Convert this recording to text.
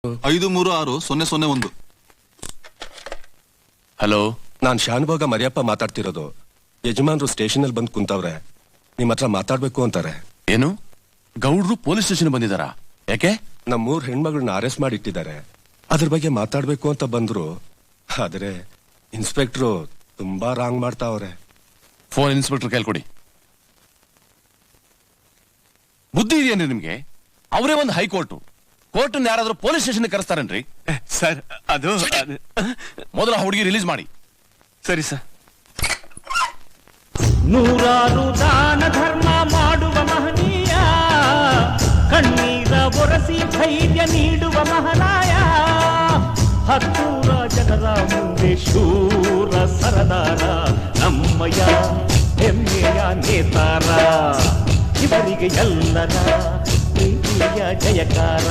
536001. Hello, ನಾನ್ ಶಾನ್ಭೋಗ ಮರಿಯಪ್ಪ ಮಾತಾಡ್ತಿರೋದು. ಯಜಮಾನ್ರು station ಅಲ್ಲಿ ಬಂದು ಕುಂತವ್ರೆ, ನಿಮ್ ಹತ್ರ ಮಾತಾಡ್ಬೇಕು ಅಂತಾರೆ. ಏನು? ಗೌಡ್ರು ಪೊಲೀಸ್ ಸ್ಟೇಷನ್ ಬಂದಿದಾರ? ಯಾಕೆ? ನಮ್ಮೂರ್ ಹೆಣ್ಮಗಳನ್ನ ಅರೆಸ್ಟ್ ಮಾಡಿ ಇಟ್ಟಿದ್ದಾರೆ. ಅದ್ರ ಬಗ್ಗೆ ಮಾತಾಡ್ಬೇಕು ಅಂತ ಬಂದ್ರು. ಆದ್ರೆ ಇನ್ಸ್ಪೆಕ್ಟ್ರು ತುಂಬಾ ರಾಂಗ್ ಮಾಡ್ತಾವ್ರೆ. ಫೋನ್ ಇನ್ಸ್ಪೆಕ್ಟರ್ ಕೈಲಿ ಕೊಡಿ. ಬುದ್ಧಿ ಇದೆಯೇನ್ರಿ ನಿಮ್ಗೆ? ಅವರೇ ಒಂದು ಹೈಕೋರ್ಟ್, ಕೋರ್ಟ್ ಯಾರಾದ್ರೂ ಪೊಲೀಸ್ ಸ್ಟೇಷನ್ ಕರೆಸ್ತಾರೇನ್ರಿ? ಸರ್, ಅದು ಮೊದಲ ಹುಡುಗಿ ರಿಲೀಸ್ ಮಾಡಿ. ಸರಿ ಸರ್. ನೂರಾರು ದಾನ ಧರ್ಮ ಮಾಡುವ ಮಹನೀಯ, ಕಣ್ಣೀರ ಒರೆಸಿ ಧೈರ್ಯ ನೀಡುವ ಮಹನಾಯ, ಹತ್ತೂರ ಜನರ ಮುಂದೆ ಶೂರ ಸರದಾರ, ನಮ್ಮಯ ಹೆಮ್ಮೆಯ ನೇತಾರ, ಇವರಿಗೆ ಎಲ್ಲರ ಪ್ರೀತಿಯ ಜಯಕಾರ.